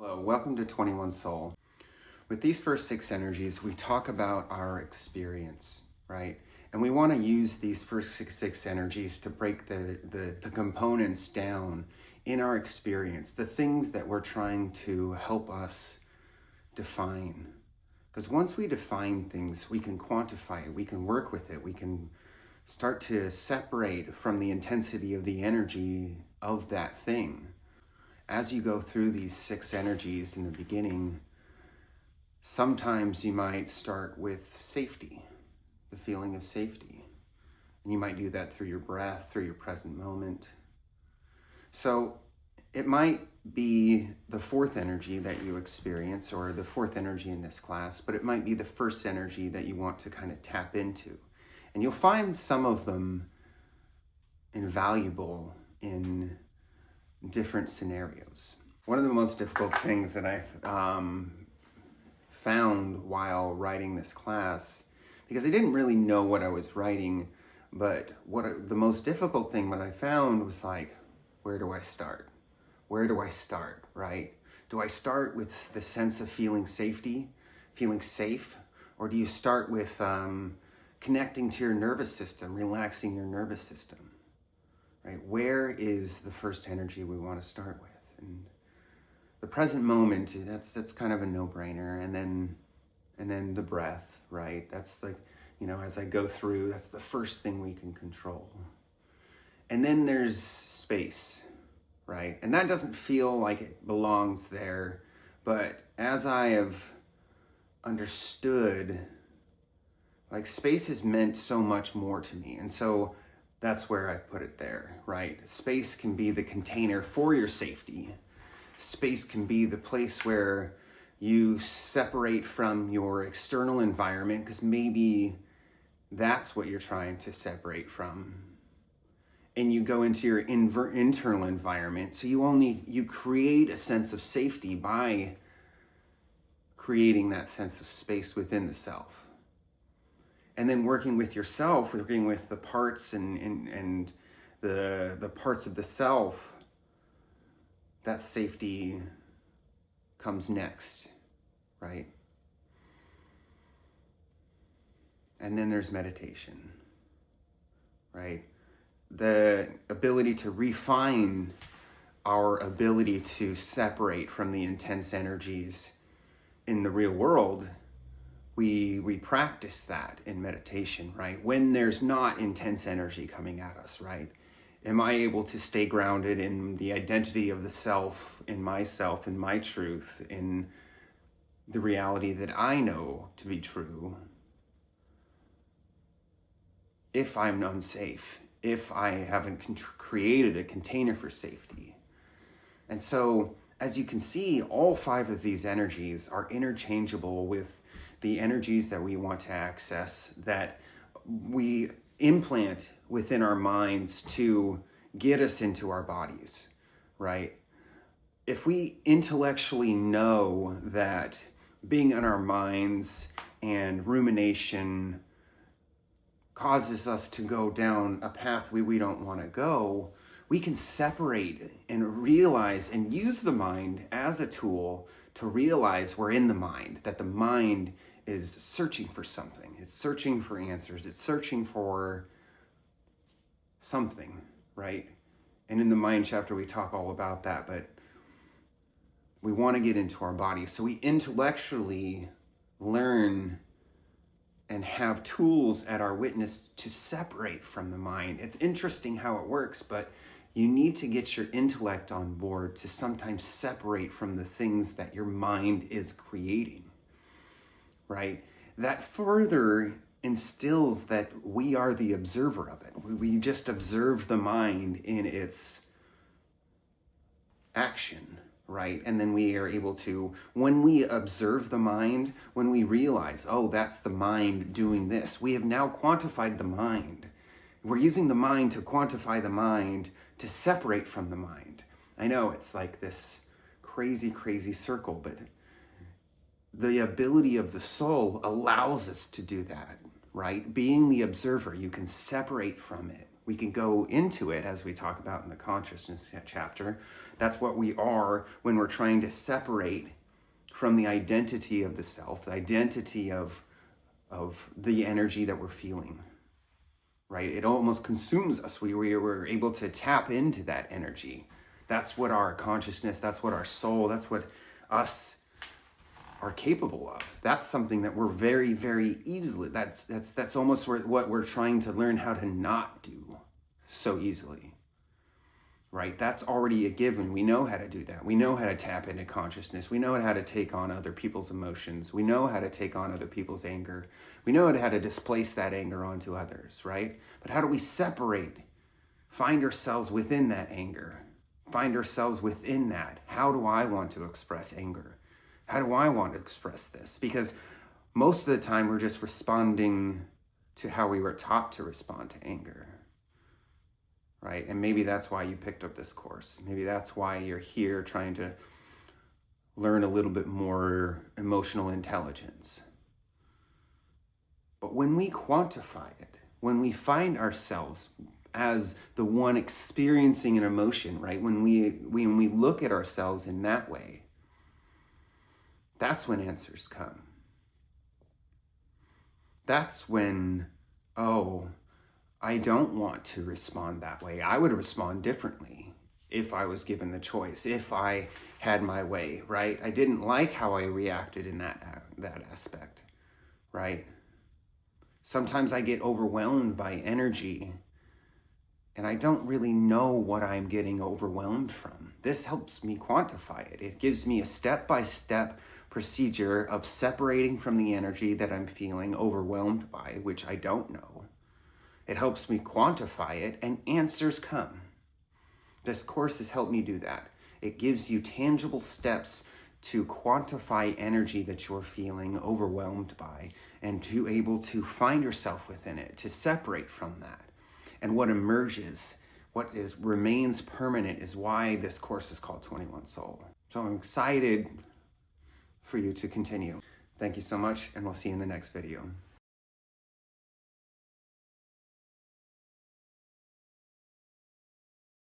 Hello, welcome to 21 Soul. With these first 6 energies, we talk about our experience, right? And we want to use these first six energies to break the components down in our experience, the things that we're trying to help us define. Because once we define things, we can quantify it, we can work with it, we can start to separate from the intensity of the energy of that thing. As you go through these 6 energies in the beginning, sometimes you might start with safety, the feeling of safety. And you might do that through your breath, through your present moment. So it might be the 4th energy that you experience, or the 4th energy in this class, but it might be the first energy that you want to kind of tap into. And you'll find some of them invaluable in different scenarios. One of the most difficult things that I've found while writing this class, because I didn't really know what I was writing, but the most difficult thing that I found was like, where do I start? Where do I start, right? Do I start with the sense of feeling safety, feeling safe? Or do you start with connecting to your nervous system, relaxing your nervous system? Right? Where is the first energy we want to start with? And the present moment, that's kind of a no-brainer. And then the breath, right? That's like, as I go through, that's the first thing we can control. And then there's space, right? And that doesn't feel like it belongs there, but as I have understood, like, space has meant so much more to me. And so that's where I put it there, right? Space can be the container for your safety. Space can be the place where you separate from your external environment, because maybe that's what you're trying to separate from. And you go into your internal environment. So you create a sense of safety by creating that sense of space within the self. And then working with yourself, working with the parts and the parts of the self, that safety comes next, right? And then there's meditation, right? The ability to refine our ability to separate from the intense energies in the real world. We practice that in meditation, right? When there's not intense energy coming at us, right? Am I able to stay grounded in the identity of the self, in myself, in my truth, in the reality that I know to be true? If I'm unsafe, if I haven't created a container for safety. And so, as you can see, all 5 of these energies are interchangeable with the energies that we want to access, that we implant within our minds to get us into our bodies, right? If we intellectually know that being in our minds and rumination causes us to go down a path we don't want to go, we can separate and realize and use the mind as a tool to realize we're in the mind, that the mind is searching for something. It's searching for answers. It's searching for something, right? And in the mind chapter, we talk all about that, but we want to get into our bodies. So we intellectually learn and have tools at our witness to separate from the mind. It's interesting how it works, but you need to get your intellect on board to sometimes separate from the things that your mind is creating, right? That further instills that we are the observer of it. We just observe the mind in its action, right? And then we are able to, when we observe the mind, when we realize, oh, that's the mind doing this, we have now quantified the mind. We're using the mind to quantify the mind, to separate from the mind. I know it's like this crazy, crazy circle, but the ability of the soul allows us to do that, right? Being the observer, you can separate from it. We can go into it as we talk about in the consciousness chapter. That's what we are when we're trying to separate from the identity of the self, the identity of the energy that we're feeling, right? It almost consumes us. We were able to tap into that energy. That's what our consciousness, that's what our soul, that's what us are capable of. That's something that we're very, very easily, that's almost what we're trying to learn how to not do so easily, right? That's already a given. We know how to do that. We know how to tap into consciousness. We know how to take on other people's emotions. We know how to take on other people's anger. We know how to displace that anger onto others, right? But how do we separate, find ourselves within that anger, find ourselves within that? How do I want to express anger? How do I want to express this? Because most of the time we're just responding to how we were taught to respond to anger, right? And maybe that's why you picked up this course. Maybe that's why you're here trying to learn a little bit more emotional intelligence. But when we quantify it, when we find ourselves as the one experiencing an emotion, right? When we look at ourselves in that way, that's when answers come. That's when, oh, I don't want to respond that way. I would respond differently if I was given the choice, if I had my way, right? I didn't like how I reacted in that aspect, right? Sometimes I get overwhelmed by energy and I don't really know what I'm getting overwhelmed from. This helps me quantify it. It gives me a step-by-step procedure of separating from the energy that I'm feeling overwhelmed by, which I don't know. It helps me quantify it, and answers come. This course has helped me do that. It gives you tangible steps to quantify energy that you're feeling overwhelmed by, and to able to find yourself within it, to separate from that. And what emerges, remains permanent, is why this course is called 21 Soul. So I'm excited for you to continue. Thank you so much, and we'll see you in the next video.